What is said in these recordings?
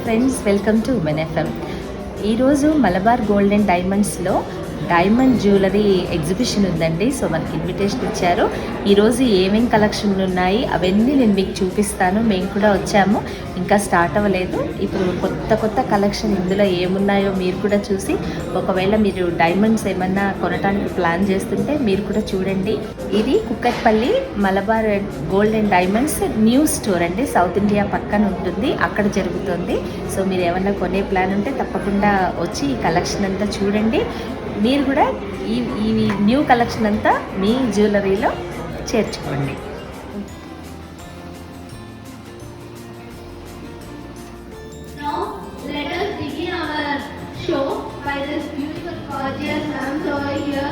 Friends, welcome to women FM. ఈరోజు Malabar gold and డైమండ్స్లో diamond jewellery exhibition ఉందండి. So మనకి ఇన్విటేషన్ ఇచ్చారు. ఈరోజు ఏమేం కలెక్షన్లు ఉన్నాయి అవన్నీ నేను మీకు చూపిస్తాను. మేము కూడా వచ్చాము, ఇంకా స్టార్ట్ అవ్వలేదు. ఇప్పుడు కొత్త కలెక్షన్ ఇందులో ఏమున్నాయో మీరు కూడా చూసి, ఒకవేళ మీరు డైమండ్స్ ఏమన్నా కొనడానికి ప్లాన్ చేస్తుంటే మీరు కూడా చూడండి. ఇది Kukatpally Malabar gold and diamonds new store అండి. సౌత్ ఇండియా పక్కన ఉంటుంది, అక్కడ జరుగుతుంది. సో మీరు ఏమన్నా కొనే ప్లాన్ ఉంటే తప్పకుండా వచ్చి ఈ కలెక్షన్ అంతా చూడండి. మీరు కూడా ఈ న్యూ కలెక్షన్ అంతా మీ జ్యువెలరీలో చేర్చుకోండి. Now let us begin our show by this beautiful gorgeous lamps over here.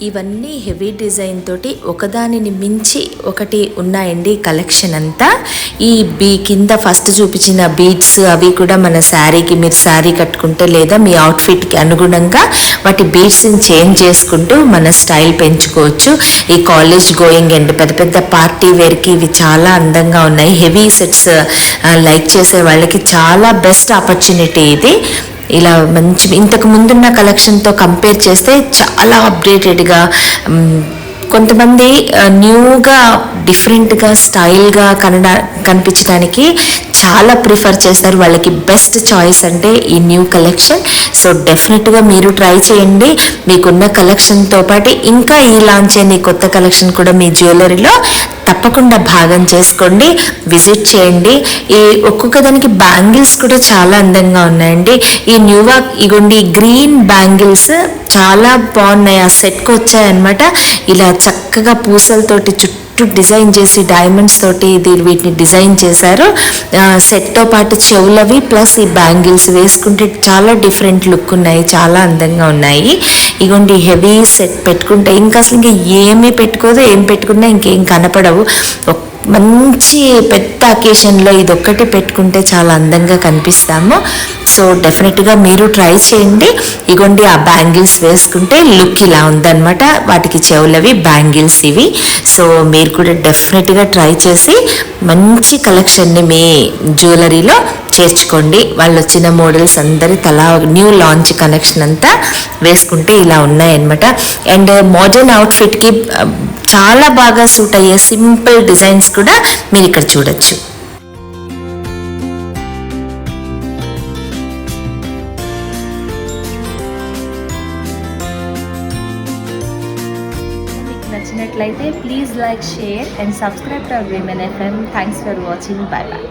ఇవన్నీ హెవీ డిజైన్ తోటి ఒకదానిని మించి ఒకటి ఉన్నాయండి కలెక్షన్ అంతా. ఈ కింద ఫస్ట్ చూపించిన బీడ్స్ అవి కూడా మన శారీకి, మీరు శారీ కట్టుకుంటే లేదా మీ అవుట్ఫిట్కి అనుగుణంగా వాటి బీడ్స్ని చేంజ్ చేసుకుంటూ మన స్టైల్ పెంచుకోవచ్చు. ఈ కాలేజ్ గోయింగ్ అండ్ పెద్ద పార్టీ వేర్కి ఇవి చాలా అందంగా ఉన్నాయి. హెవీ సెట్స్ లైక్ చేసే వాళ్ళకి చాలా బెస్ట్ ఆపర్చునిటీ ఇది. ఇలా మంచి ఇంతకు ముందున్న కలెక్షన్తో కంపేర్ చేస్తే చాలా అప్డేటెడ్గా, కొంతమంది న్యూగా డిఫరెంట్గా స్టైల్గా కనిపించడానికి చాలా ప్రిఫర్ చేస్తారు. వాళ్ళకి బెస్ట్ చాయిస్ అంటే ఈ న్యూ కలెక్షన్. సో డెఫినెట్గా మీరు ట్రై చేయండి. మీకున్న కలెక్షన్తో పాటు ఇంకా ఈ లాంచ్ అయిన కొత్త కలెక్షన్ కూడా మీ జ్యువెలరీలో తప్పకుండా భాగం చేసుకోండి, విజిట్ చేయండి. ఈ ఒక్కొక్క దానికి బ్యాంగిల్స్ కూడా చాలా అందంగా ఉన్నాయండి. ఈ ఇగోండి గ్రీన్ బ్యాంగిల్స్ చాలా బాగున్నాయి, ఆ సెట్కి వచ్చాయన్నమాట. ఇలా చక్కగా పూసలతోటి చుట్టూ డిజైన్ చేసి డైమండ్స్ తోటి వీటిని డిజైన్ చేశారు. సెట్తో పాటు చెవులవి ప్లస్ ఈ బ్యాంగిల్స్ వేసుకుంటే చాలా డిఫరెంట్ లుక్ ఉన్నాయి, చాలా అందంగా ఉన్నాయి. ఇగోండి హెవీ సెట్ పెట్టుకుంటే ఇంకా అసలు ఇంకా ఏమీ పెట్టుకోదు, ఏం పెట్టుకున్నా ఇంకేం కనపడవు. మంచి పెద్ద అకేషన్లో ఇది ఒక్కటి పెట్టుకుంటే చాలా అందంగా కనిపిస్తాము. సో డెఫినెట్గా మీరు ట్రై చేయండి. ఇగోండి ఆ బ్యాంగిల్స్ వేసుకుంటే లుక్ ఇలా ఉందన్నమాట. వాటికి చెవులవి బ్యాంగిల్స్ ఇవి. సో మీరు కూడా డెఫినెట్గా ట్రై చేసి మంచి కలెక్షన్ని మీ జ్యువెలరీలో చేర్చుకోండి. వాళ్ళు వచ్చిన మోడల్స్ అందరి తలా న్యూ లాంచ్ కలెక్షన్ అంతా వేసుకుంటే ఇలా ఉన్నాయన్నమాట. అండ్ మోడర్న్ అవుట్ఫిట్కి చాలా బాగా సూట్ అయ్యే సింపుల్ డిజైన్స్ కూడా మీరు ఇక్కడ చూడొచ్చు. మీకు నచ్చినట్లయితే please like, share and subscribe to women FM. Thanks for watching. By by.